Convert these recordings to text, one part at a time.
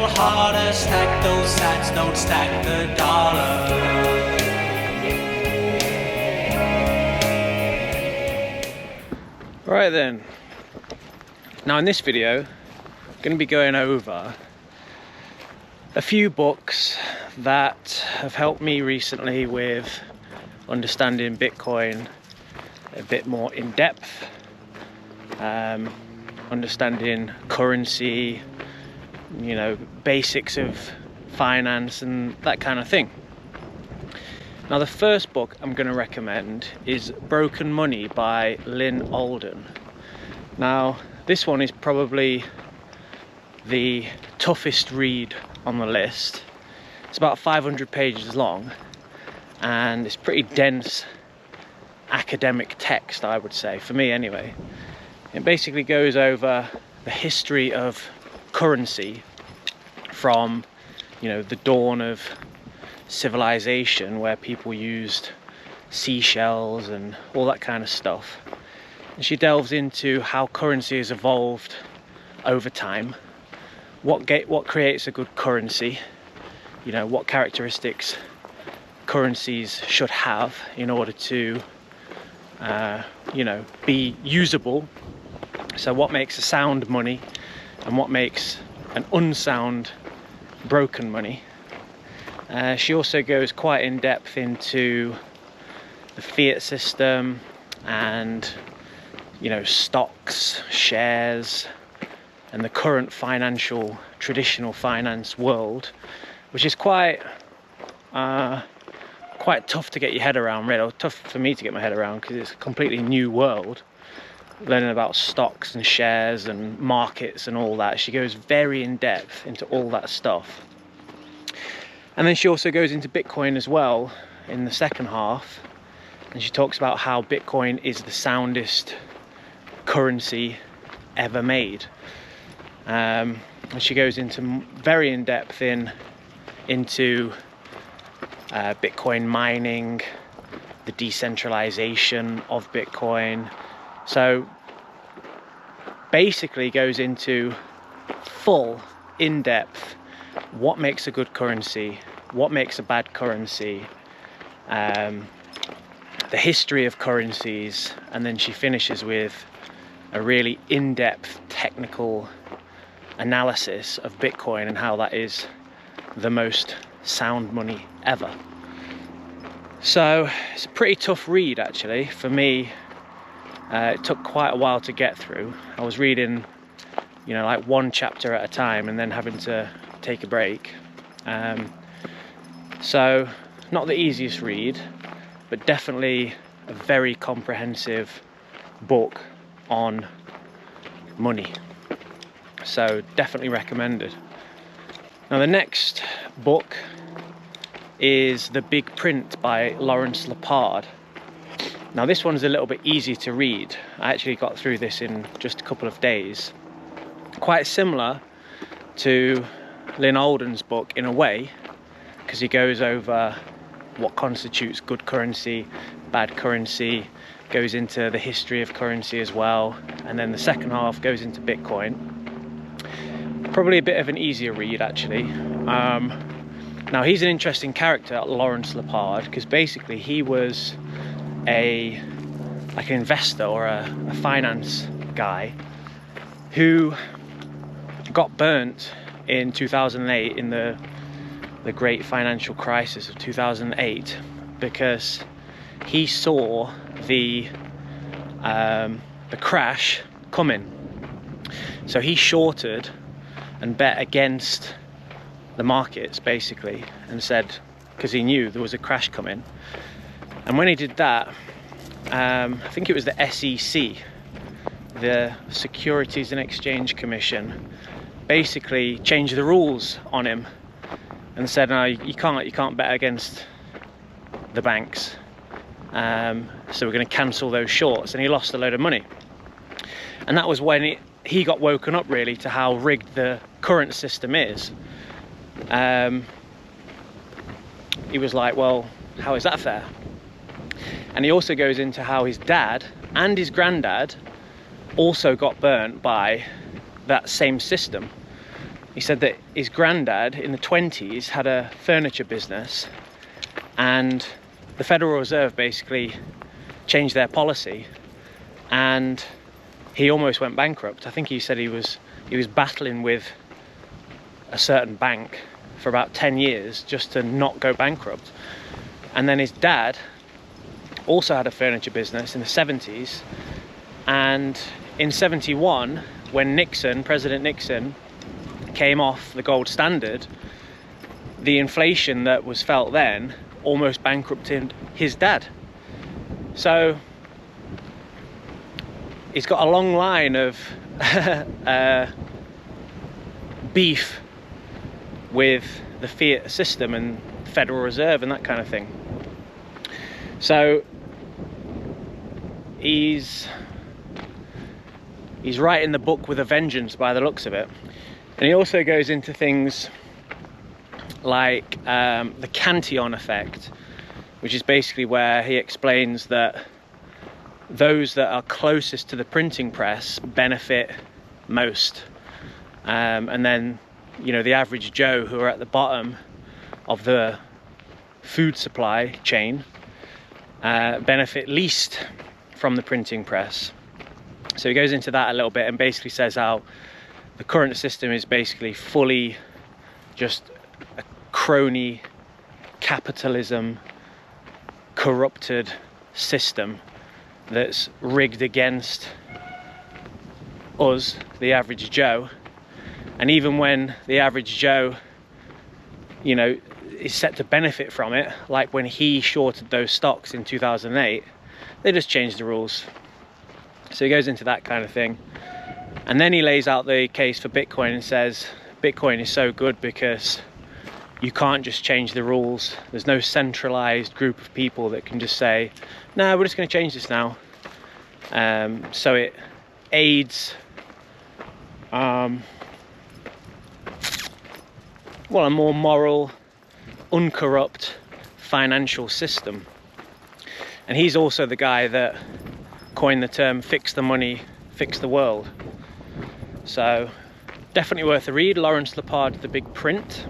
little harder, stack those sats, don't stack the dollar. Right then, now in this video I'm going to be going over a few books that have helped me recently with understanding Bitcoin a bit more in depth, understanding currency, you know, basics of finance and that kind of thing. Now the first book I'm going to recommend is Broken Money by Alden. Now this one is probably the toughest read on the list. It's about 500 pages long and it's pretty dense academic text, I would say, for me anyway. It basically goes over the history of currency from, you know, the dawn of civilization, where people used seashells and all that kind of stuff. And she delves into how currency has evolved over time, what creates a good currency, you know, what characteristics currencies should have in order to you know, be usable. So what makes a sound money and what makes an unsound broken money. She also goes quite in depth into the fiat system and, you know, stocks, shares, and the current traditional finance world, which is quite tough to get your head around, really. Tough for me to get my head around because it's a completely new world. Learning about stocks and shares and markets and all that. She goes very in depth into all that stuff. And then she also goes into Bitcoin as well in the second half, and she talks about how Bitcoin is the soundest currency ever made. And she goes into very in depth into Bitcoin mining, the decentralization of Bitcoin. So basically goes into full in-depth what makes a good currency, what makes a bad currency, the history of currencies, and then she finishes with a really in-depth technical analysis of Bitcoin and how that is the most sound money ever. So it's a pretty tough read actually for me. It took quite a while to get through. I was reading, you know, like one chapter at a time and then having to take a break. So not the easiest read, but definitely a very comprehensive book on money. So definitely recommended. Now the next book is The Big Print by Lepard. Now this one's a little bit easy to read. I actually got through this in just a couple of days. Quite similar to Alden's book in a way, because he goes over what constitutes good currency, bad currency, goes into the history of currency as well, and then the second half goes into Bitcoin. Probably a bit of an easier read actually. Now he's an interesting character, Lepard, because basically he was like an investor or a finance guy who got burnt in 2008 in the great financial crisis of 2008 because he saw the crash coming. So he shorted and bet against the markets basically, and said, because he knew there was a crash coming. And when he did that, I think it was the SEC, the Securities and Exchange Commission, basically changed the rules on him and said, no, you can't bet against the banks, so we're going to cancel those shorts. And he lost a load of money. And that was when he got woken up really to how rigged the current system is. He was like, well, how is that fair? And he also goes into how his dad and his granddad also got burnt by that same system. He said that his granddad in the 20s had a furniture business, and the Federal Reserve basically changed their policy and he almost went bankrupt. I think he said he was battling with a certain bank for about 10 years just to not go bankrupt. And then his dad also had a furniture business in the 70s, and in 71, when President Nixon came off the gold standard, the inflation that was felt then almost bankrupted his dad. So he's got a long line of beef with the Fiat system and Federal Reserve and that kind of thing. So he's writing the book with a vengeance by the looks of it. And he also goes into things like the Cantillon effect, which is basically where he explains that those that are closest to the printing press benefit most, and then, you know, the average Joe who are at the bottom of the food supply chain benefit least from the printing press. So he goes into that a little bit and basically says how the current system is basically fully just a crony capitalism corrupted system that's rigged against us, the average Joe. And even when the average Joe, you know, is set to benefit from it, like when he shorted those stocks in 2008, they just changed the rules. So he goes into that kind of thing. And then he lays out the case for Bitcoin and says Bitcoin is so good because you can't just change the rules. There's no centralized group of people that can just say, no, we're just going to change this now. So it aids well, a more moral, uncorrupt financial system. And he's also the guy that coined the term fix the money, fix the world. So definitely worth a read. Lawrence Lepard, The Big Print.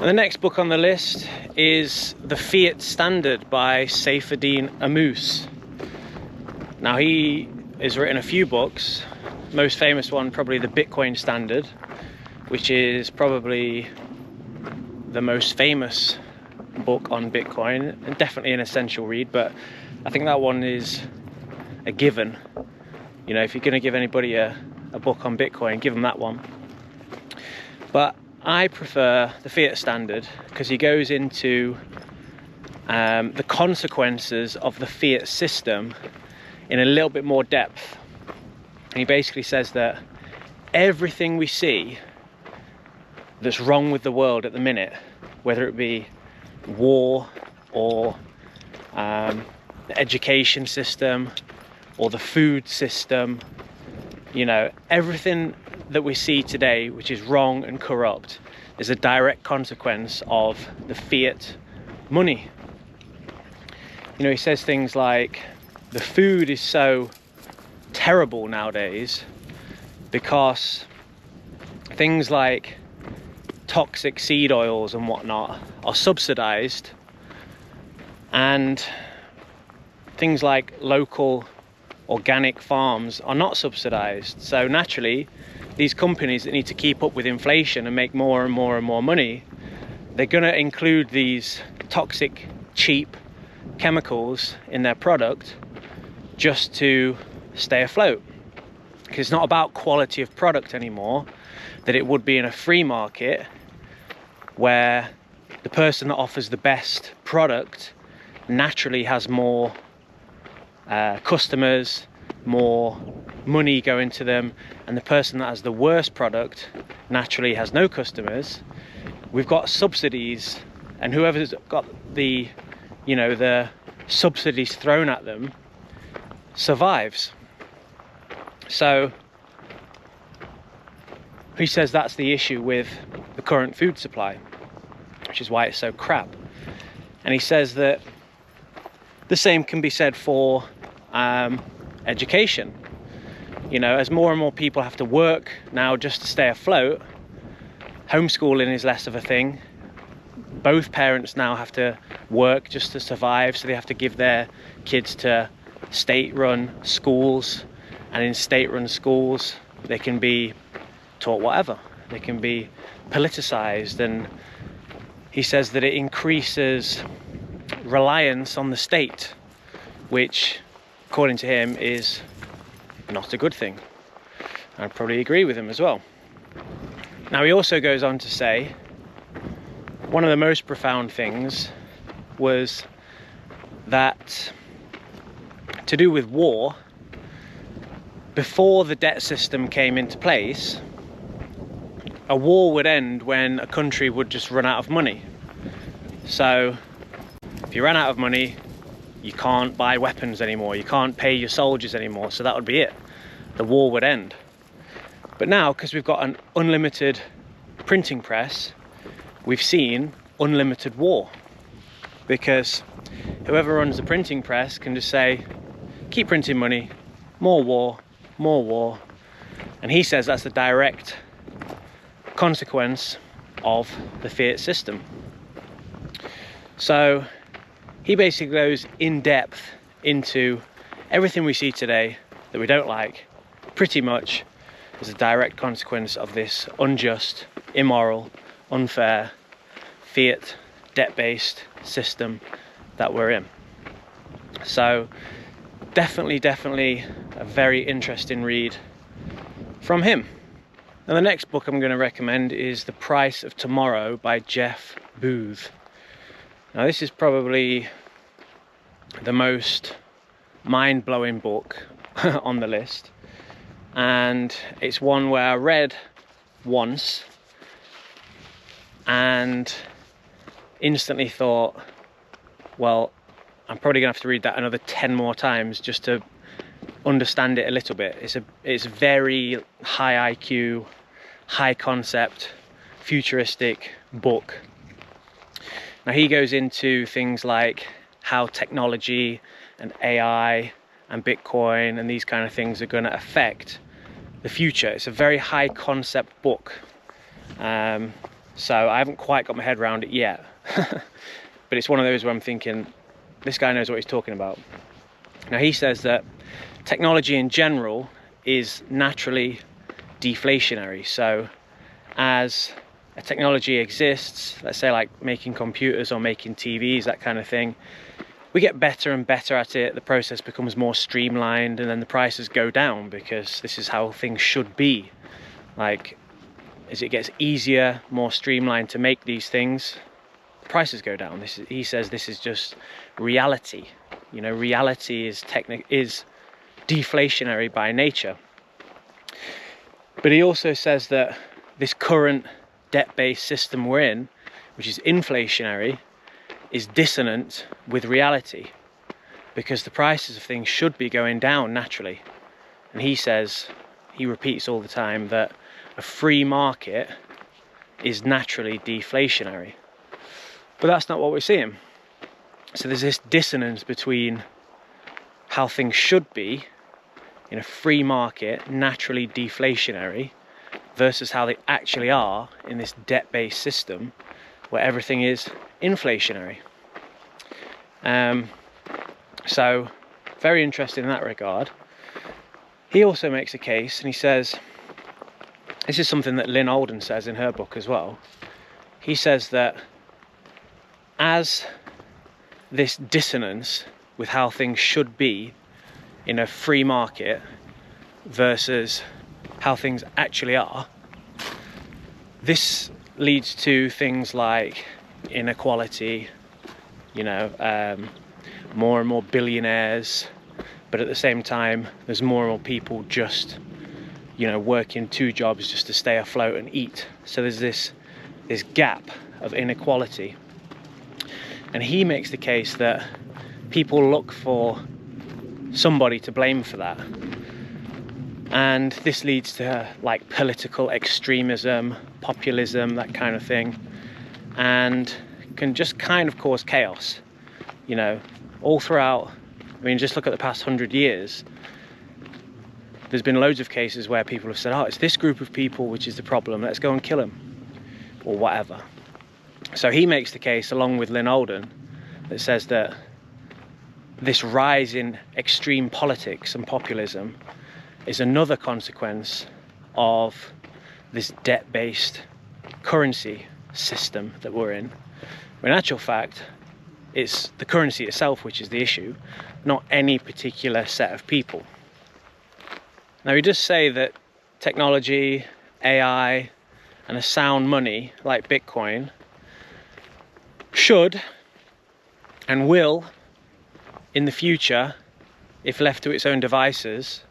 And the next book on the list is The Fiat Standard by Saifedean Ammous. Now he has written a few books, most famous one probably The Bitcoin Standard, which is probably the most famous book on Bitcoin and definitely an essential read, but I think that one is a given. You know, if you're going to give anybody a book on Bitcoin, give them that one. But I prefer the Fiat Standard because he goes into the consequences of the Fiat system in a little bit more depth. And he basically says that everything we see that's wrong with the world at the minute, whether it be war or the education system or the food system, you know, everything that we see today which is wrong and corrupt is a direct consequence of the fiat money. You know, he says things like the food is so terrible nowadays because things like toxic seed oils and whatnot are subsidized, and things like local organic farms are not subsidized. So naturally, these companies that need to keep up with inflation and make more and more and more money, they're going to include these toxic, cheap chemicals in their product just to stay afloat. Because it's not about quality of product anymore that it would be in a free market where the person that offers the best product naturally has more customers, more money going to them, and the person that has the worst product naturally has no customers. We've got subsidies, and whoever's got the, you know, the subsidies thrown at them survives. So he says that's the issue with the current food supply, which is why it's so crap. And he says that the same can be said for education. You know, as more and more people have to work now just to stay afloat, homeschooling is less of a thing. Both parents now have to work just to survive, so they have to give their kids to state-run schools, and in state-run schools they can be taught whatever. They can be politicized, and he says that it increases reliance on the state, which, according to him, is not a good thing. I'd probably agree with him as well. Now, he also goes on to say one of the most profound things was that to do with war, before the debt system came into place, a war would end when a country would just run out of money. So if you ran out of money, you can't buy weapons anymore, you can't pay your soldiers anymore, so that would be it. The war would end. But now, because we've got an unlimited printing press, we've seen unlimited war, because whoever runs the printing press can just say, keep printing money, more war, more war. And he says that's the direct consequence of the fiat system. So he basically goes in depth into everything we see today that we don't like, pretty much as a direct consequence of this unjust, immoral, unfair, fiat, debt-based system that we're in. So definitely a very interesting read from him. Now, the next book I'm going to recommend is The Price of Tomorrow by Jeff Booth. Now, this is probably the most mind-blowing book on the list, and it's one where I read once and instantly thought, well, I'm probably gonna have to read that another 10 more times just to understand it a little bit. It's very high IQ, high concept, futuristic book. Now, he goes into things like how technology and AI and Bitcoin and these kind of things are going to affect the future. It's a very high concept book. So I haven't quite got my head around it yet. But it's one of those where I'm thinking, this guy knows what he's talking about. Now, he says that technology in general is naturally deflationary. So as a technology exists, let's say like making computers or making TVs, that kind of thing, we get better and better at it, the process becomes more streamlined, and then the prices go down because this is how things should be. Like, as it gets easier, more streamlined to make these things, the prices go down. He says this is just reality. You know, reality is deflationary by nature. But he also says that this current debt-based system we're in, which is inflationary, is dissonant with reality, because the prices of things should be going down naturally. And he says, he repeats all the time, that a free market is naturally deflationary. But that's not what we're seeing. So there's this dissonance between how things should be in a free market, naturally deflationary, versus how they actually are in this debt-based system where everything is inflationary. So very interesting in that regard. He also makes a case, and he says, this is something that Alden says in her book as well. He says that as this dissonance with how things should be in a free market versus how things actually are, this leads to things like inequality, you know, more and more billionaires, but at the same time there's more and more people just, you know, working 2 jobs just to stay afloat and eat. So there's this gap of inequality. And he makes the case that people look for somebody to blame for that. and this leads to like political extremism, populism, that kind of thing, and can just kind of cause chaos, you know, all throughout. I mean, just look at the past 100 years. There's been loads of cases where people have said, oh, it's this group of people which is the problem, let's go and kill them, or whatever. So he makes the case, along with Alden, that says that this rise in extreme politics and populism is another consequence of this debt-based currency system that we're in. In actual fact, it's the currency itself which is the issue, not any particular set of people. Now, he does say that technology, AI, and a sound money like Bitcoin should and will, in the future, if left to its own devices,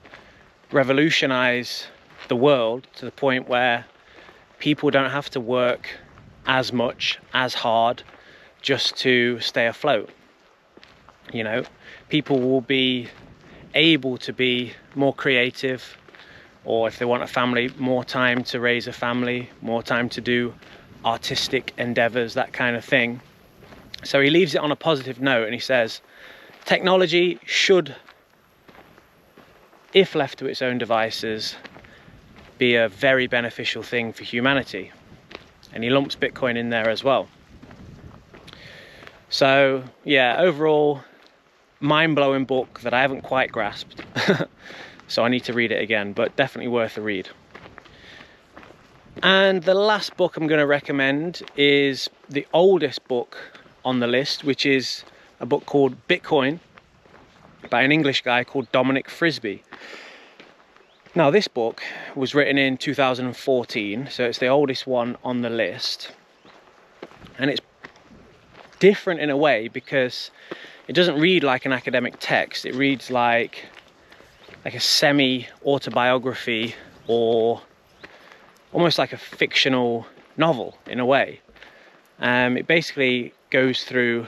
revolutionize the world to the point where people don't have to work as much, as hard, just to stay afloat. You know, people will be able to be more creative, or if they want a family, more time to raise a family, more time to do artistic endeavors, that kind of thing. So he leaves it on a positive note, and he says technology should, if left to its own devices, be a very beneficial thing for humanity. And he lumps Bitcoin in there as well. So yeah, overall, mind-blowing book that I haven't quite grasped. So I need to read it again, but definitely worth a read. And the last book I'm going to recommend is the oldest book on the list, which is a book called Bitcoin by an English guy called Dominic Frisby. Now, this book was written in 2014, so it's the oldest one on the list. And it's different in a way because it doesn't read like an academic text. It reads like a semi-autobiography, or almost like a fictional novel in a way. It basically goes through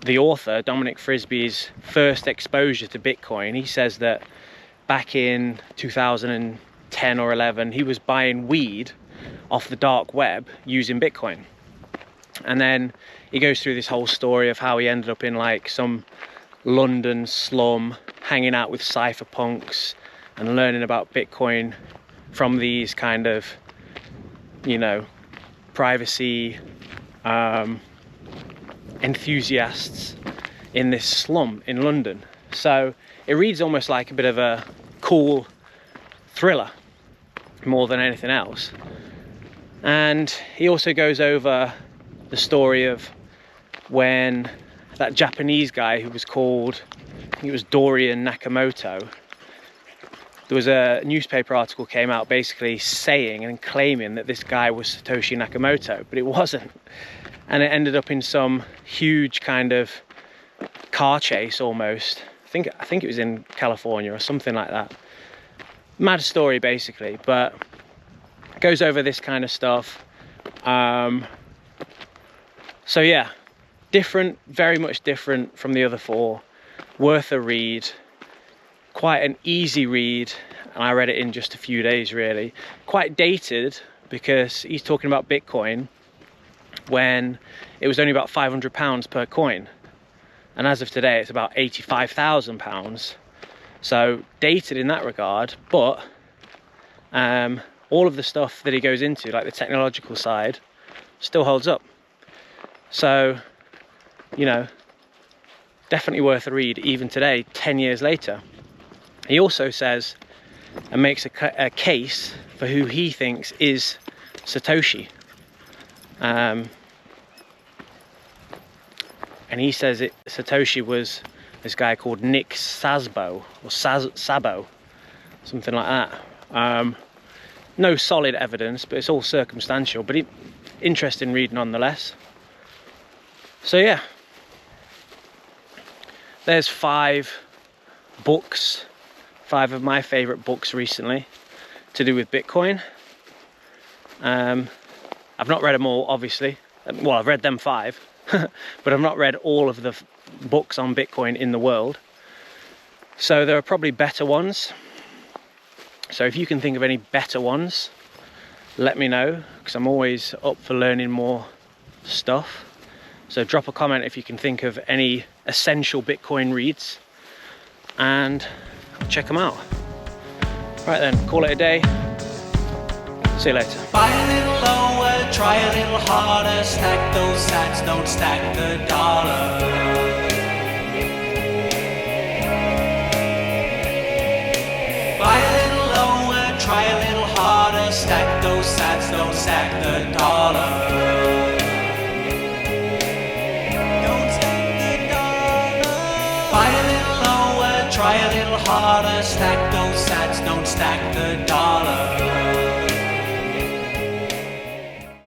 the author, Dominic Frisby's, first exposure to Bitcoin. He says that back in 2010 or 11, he was buying weed off the dark web using Bitcoin. And then he goes through this whole story of how he ended up in like some London slum, hanging out with cypherpunks and learning about Bitcoin from these kind of, you know, privacy enthusiasts in this slum in London. So it reads almost like a bit of a cool thriller more than anything else. And he also goes over the story of when that Japanese guy who was called, I think it was Dorian Nakamoto, there was a newspaper article came out basically saying and claiming that this guy was Satoshi Nakamoto, but it wasn't. And it ended up in some huge kind of car chase almost. I think it was in California or something like that. Mad story basically, but it goes over this kind of stuff. So yeah, different, very much different from the other four. Worth a read. Quite an easy read, and I read it in just a few days really. Quite dated because he's talking about Bitcoin when it was only about £500 per coin, and as of today it's about £85,000. So dated in that regard, but all of the stuff that he goes into, like the technological side, still holds up. So, you know, definitely worth a read even today, 10 years later. He also says and makes a case for who he thinks is Satoshi. And he says Satoshi was this guy called Nick Szabo, or Szabo, something like that. No solid evidence, but it's all circumstantial, but interesting read nonetheless. So yeah, there's 5 books, 5 of my favourite books recently to do with Bitcoin. I've not read them all, obviously. Well, I've read them 5, but I've not read all of the books on Bitcoin in the world. So there are probably better ones, So if you can think of any better ones, let me know, because I'm always up for learning more stuff. So drop a comment if you can think of any essential Bitcoin reads, and check them out. Right then, call it a day. See you later. Buy a little lower, try a little harder, stack those sats, don't stack the dollar. Buy a little lower, try a little harder, stack those sats, don't stack the dollar. Don't stack the dollar. Buy a little lower, try a little harder, stack those sats, don't stack the dollar.